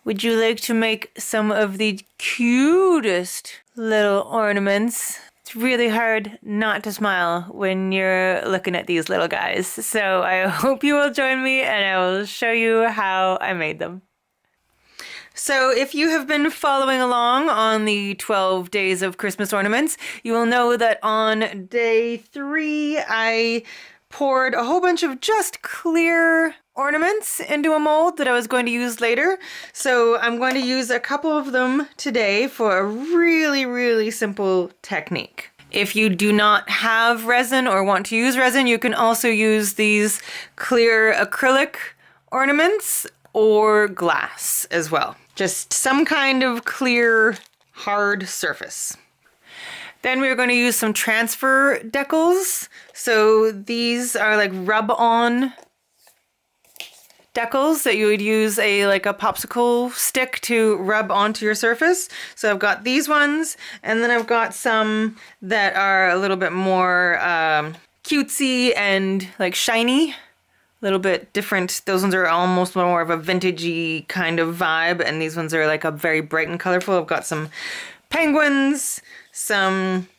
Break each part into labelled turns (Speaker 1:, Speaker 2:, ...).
Speaker 1: Would you like to make some of the cutest little ornaments? It's really hard not to smile when you're looking at these little guys. So I hope you will join me and I will show you how I made them. So if you have been following along on the 12 days of Christmas ornaments, you will know that on day 3, I poured a whole bunch of just clear ornaments into a mold that I was going to use later. So I'm going to use a couple of them today for a really, really simple technique. If you do not have resin or want to use resin, you can also use these clear acrylic ornaments or glass as well. Just some kind of clear, hard surface. Then we're going to use some transfer decals. So these are like rub-on decals that you would use like a popsicle stick to rub onto your surface. So I've got these ones, and then I've got some that are a little bit more cutesy and like shiny. A little bit different. Those ones are almost more of a vintagey kind of vibe, and these ones are like a very bright and colorful. I've got some penguins, some,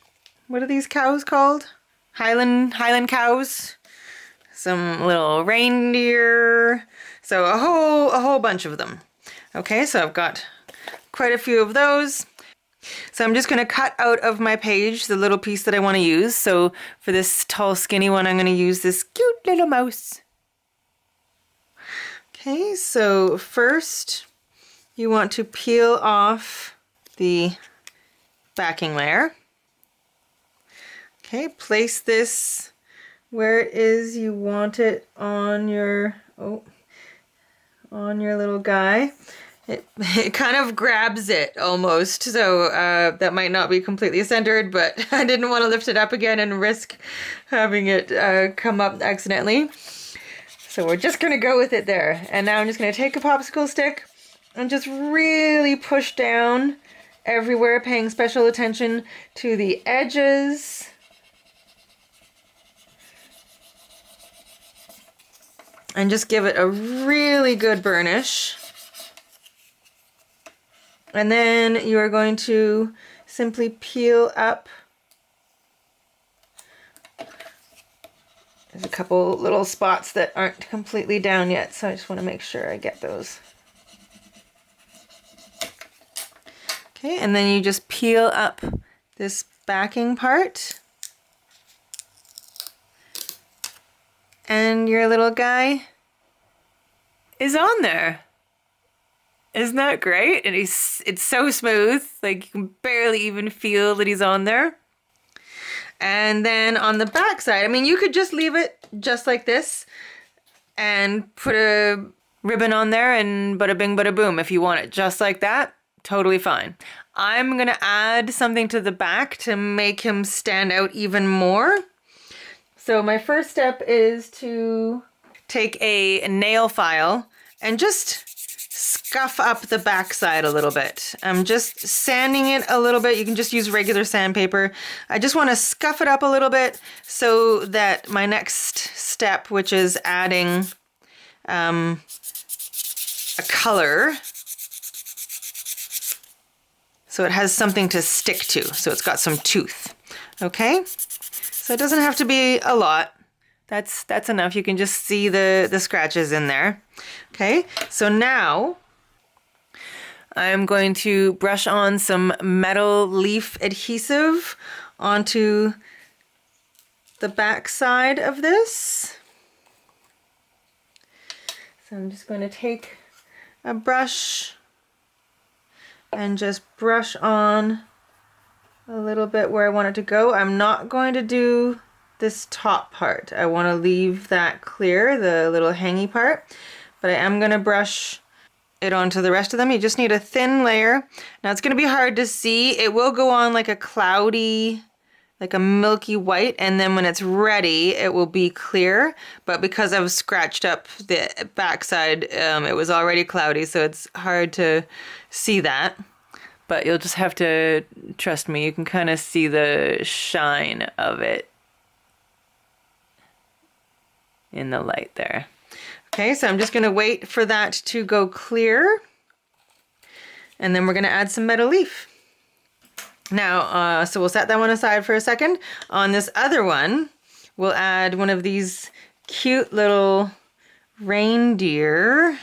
Speaker 1: what are these cows called? Highland cows, some little reindeer. So a whole bunch of them. Okay, so I've got quite a few of those. So I'm just going to cut out of my page the little piece that I want to use. So for this tall skinny one, I'm going to use this cute little mouse. Okay, so first you want to peel off the backing layer. Okay, place this where it is you want it on your little guy. It kind of grabs it almost, so that might not be completely centered, but I didn't want to lift it up again and risk having it come up accidentally. So we're just going to go with it there. And now I'm just going to take a popsicle stick and just really push down everywhere, paying special attention to the edges. And just give it a really good burnish. And then you are going to simply peel up. There's a couple little spots that aren't completely down yet, so I just want to make sure I get those. Okay, and then you just peel up this backing part. And your little guy is on there. Isn't that great? And it's so smooth, like you can barely even feel that he's on there. And then on the back side, I mean, you could just leave it just like this and put a ribbon on there and bada bing, bada boom. If you want it just like that, totally fine. I'm gonna add something to the back to make him stand out even more. So my first step is to take a nail file and just scuff up the backside a little bit. I'm just sanding it a little bit. You can just use regular sandpaper. I just want to scuff it up a little bit so that my next step, which is adding a color, so it has something to stick to. So it's got some tooth. Okay? So it doesn't have to be a lot. That's enough. You can just see the scratches in there. Okay, so now I'm going to brush on some metal leaf adhesive onto the back side of this. So I'm just going to take a brush and just brush on a little bit where I want it to go. I'm not going to do this top part. I want to leave that clear, the little hangy part, but I am going to brush it onto the rest of them. You just need a thin layer. Now it's going to be hard to see. It will go on like a cloudy, like a milky white, and then when it's ready, it will be clear. But because I've scratched up the backside, it was already cloudy, so it's hard to see that. But you'll just have to trust me. You can kind of see the shine of it in the light there. Okay, so I'm just going to wait for that to go clear. And then we're gonna add some metal leaf. Now, so we'll set that one aside for a second. On this other one, we'll add one of these cute little reindeer.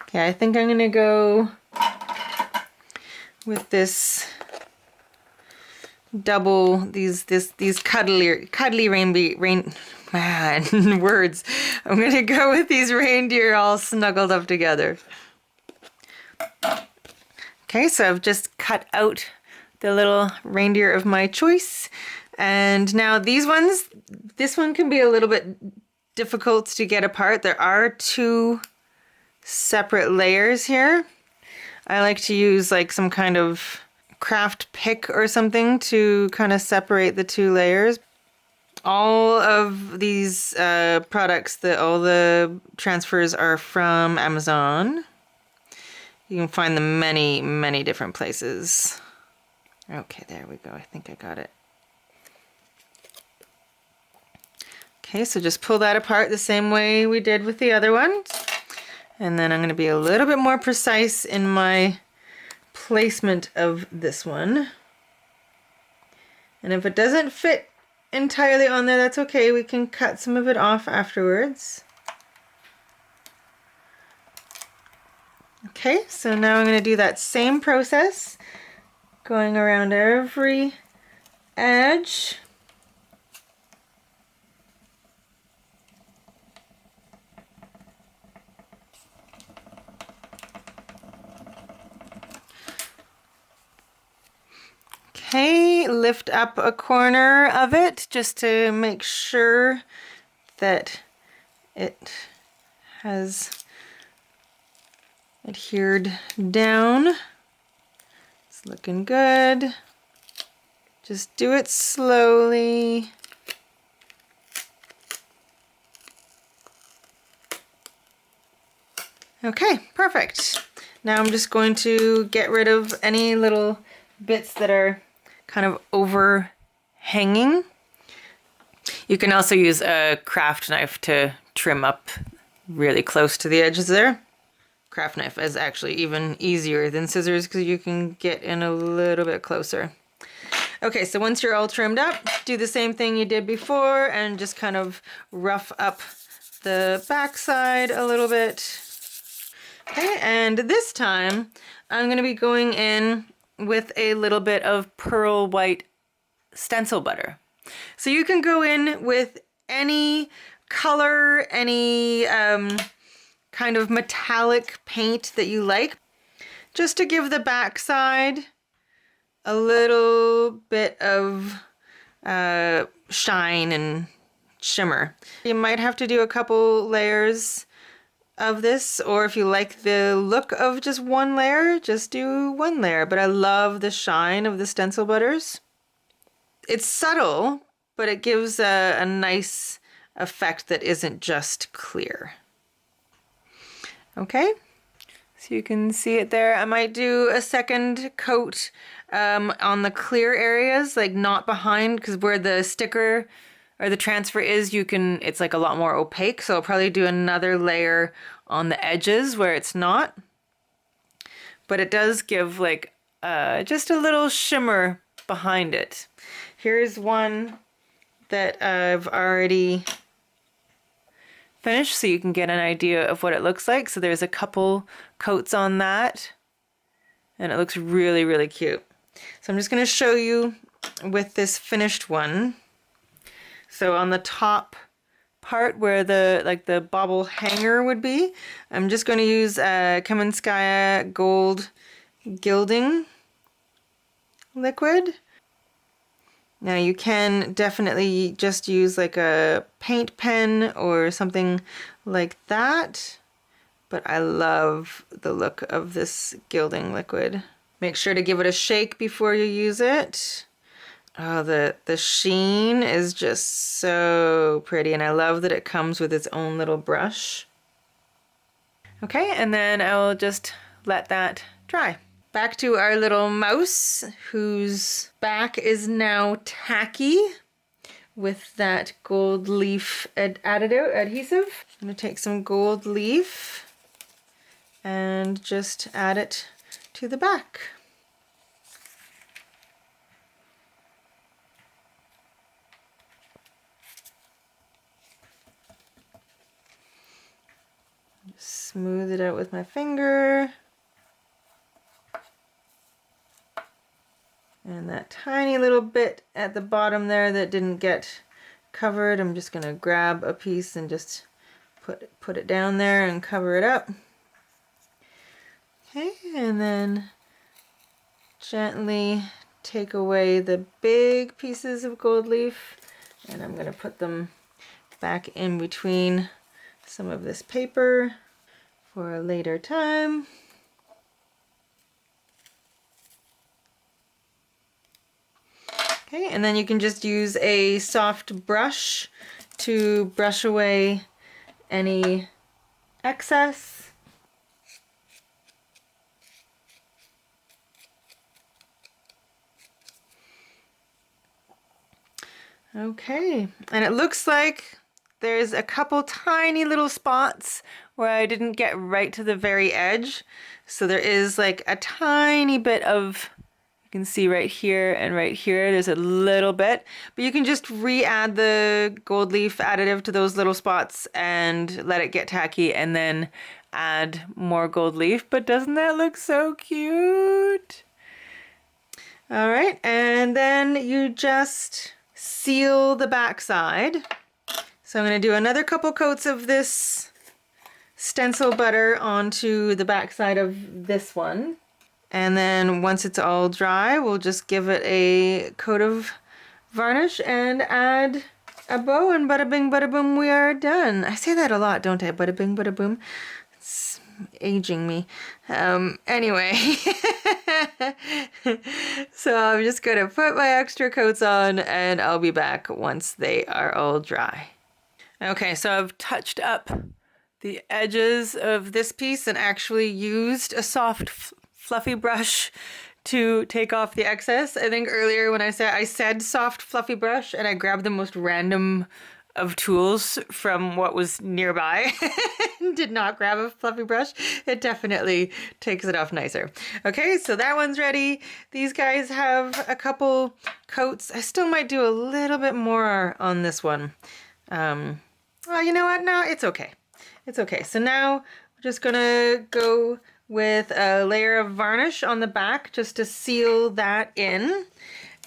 Speaker 1: Okay, I think I'm gonna go with this double, these cuddly words. I'm gonna go with these reindeer all snuggled up together. Okay, so I've just cut out the little reindeer of my choice. And now these ones, this one can be a little bit difficult to get apart. There are two separate layers here. I like to use like some kind of craft pick or something to kind of separate the two layers. All of these products, all the transfers are from Amazon. You can find them many, many different places. Okay, there we go. I think I got it. Okay, so just pull that apart the same way we did with the other one. And then I'm going to be a little bit more precise in my placement of this one. And if it doesn't fit entirely on there, that's okay. We can cut some of it off afterwards. Okay, so now I'm going to do that same process, going around every edge. Okay, lift up a corner of it just to make sure that it has adhered down. It's looking good. Just do it slowly. Okay, perfect. Now I'm just going to get rid of any little bits that are kind of overhanging. You can also use a craft knife to trim up really close to the edges there. Craft knife is actually even easier than scissors because you can get in a little bit closer. Okay, so once you're all trimmed up, do the same thing you did before and just kind of rough up the backside a little bit. Okay, and this time I'm going to be going in with a little bit of pearl white stencil butter. So you can go in with any color, any kind of metallic paint that you like, just to give the backside a little bit of shine and shimmer. You might have to do a couple layers of this, or if you like the look of just one layer, just do one layer. But I love the shine of the stencil butters. It's subtle, but it gives a nice effect that isn't just clear. Okay, so you can see it there. I might do a second coat on the clear areas, like not behind, because where the sticker or the transfer is, it's like a lot more opaque. So I'll probably do another layer on the edges where it's not. But it does give like just a little shimmer behind it. Here's one that I've already finished so you can get an idea of what it looks like. So there's a couple coats on that and it looks really, really cute. So I'm just going to show you with this finished one. So on the top part where the bobble hanger would be, I'm just going to use Kaminskaya gold gilding liquid. Now you can definitely just use like a paint pen or something like that, but I love the look of this gilding liquid. Make sure to give it a shake before you use it. Oh, the sheen is just so pretty, and I love that it comes with its own little brush. Okay, and then I will just let that dry. Back to our little mouse, whose back is now tacky with that gold leaf adhesive. I'm going to take some gold leaf and just add it to the back. Smooth it out with my finger. And that tiny little bit at the bottom there that didn't get covered, I'm just gonna grab a piece and just put it down there and cover it up. Okay, and then gently take away the big pieces of gold leaf, and I'm gonna put them back in between some of this paper for a later time. Okay, and then you can just use a soft brush to brush away any excess. Okay, and it looks like there's a couple tiny little spots where I didn't get right to the very edge. So there is like a tiny bit of, you can see right here and right here, there's a little bit, but you can just re-add the gold leaf additive to those little spots and let it get tacky and then add more gold leaf. But doesn't that look so cute? All right, and then you just seal the back side. So I'm going to do another couple coats of this stencil butter onto the back side of this one. And then once it's all dry, we'll just give it a coat of varnish and add a bow, and bada bing bada boom, we are done. I say that a lot, don't I? Bada bing bada boom. It's aging me. Anyway, so I'm just going to put my extra coats on and I'll be back once they are all dry. Okay, so I've touched up the edges of this piece and actually used a soft fluffy brush to take off the excess. I think earlier when I said soft fluffy brush and I grabbed the most random of tools from what was nearby and did not grab a fluffy brush. It definitely takes it off nicer. Okay, so that one's ready. These guys have a couple coats. I still might do a little bit more on this one. Well, you know what? No, it's okay. It's okay. So now we're just gonna go with a layer of varnish on the back just to seal that in.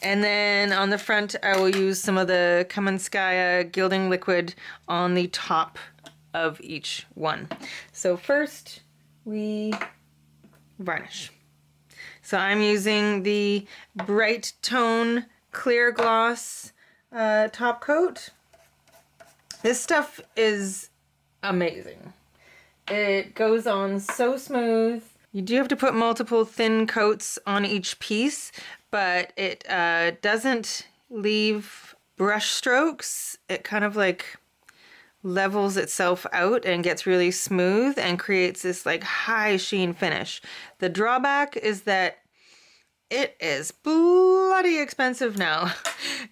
Speaker 1: And then on the front, I will use some of the Kamanskaya gilding liquid on the top of each one. So first we varnish. So I'm using the Bright Tone Clear Gloss top coat. This stuff is amazing. It goes on so smooth. You do have to put multiple thin coats on each piece, but it doesn't leave brush strokes. It kind of like levels itself out and gets really smooth and creates this like high sheen finish. The drawback is that it is bloody expensive now.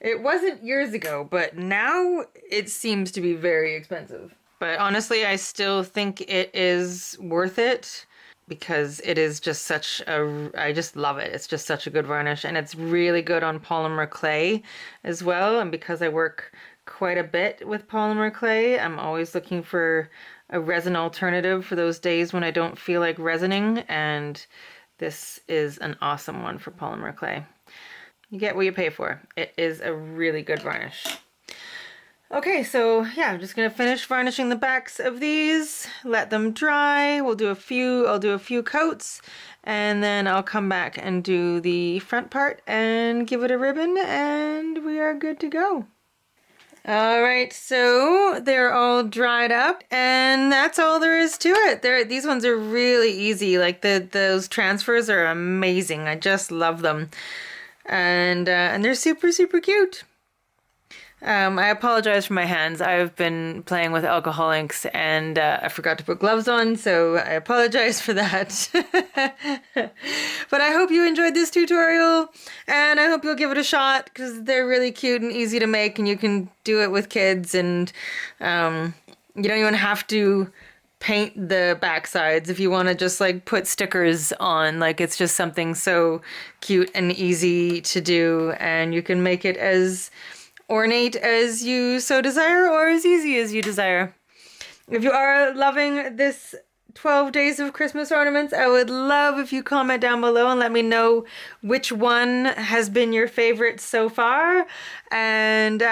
Speaker 1: It wasn't years ago, but now it seems to be very expensive. But honestly, I still think it is worth it because it is just such a, I just love it. It's just such a good varnish, and it's really good on polymer clay as well. And because I work quite a bit with polymer clay, I'm always looking for a resin alternative for those days when I don't feel like resining, and this is an awesome one for polymer clay. You get what you pay for. It is a really good varnish. Okay, so yeah, I'm just gonna finish varnishing the backs of these, let them dry. I'll do a few coats, and then I'll come back and do the front part and give it a ribbon, and we are good to go. All right, so they're all dried up, and that's all there is to it. These ones are really easy. Like those transfers are amazing. I just love them, and they're super, super cute. I apologize for my hands. I've been playing with alcohol inks and I forgot to put gloves on, so I apologize for that. But I hope you enjoyed this tutorial, and I hope you'll give it a shot because they're really cute and easy to make, and you can do it with kids, and you don't even have to paint the back sides, if you want to just like put stickers on, like it's just something so cute and easy to do, and you can make it as ornate as you so desire or as easy as you desire. If you are loving this 12 days of Christmas ornaments, I would love if you comment down below and let me know which one has been your favorite so far. And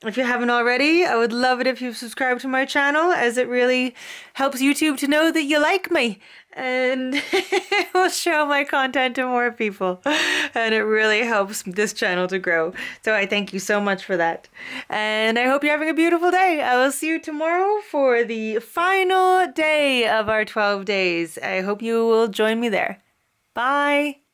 Speaker 1: if you haven't already, I would love it if you subscribe to my channel, as it really helps YouTube to know that you like me, and it will show my content to more people, and it really helps this channel to grow. So I thank you so much for that, and I hope you're having a beautiful day. I will see you tomorrow for the final day of our 12 days. I hope you will join me there. Bye.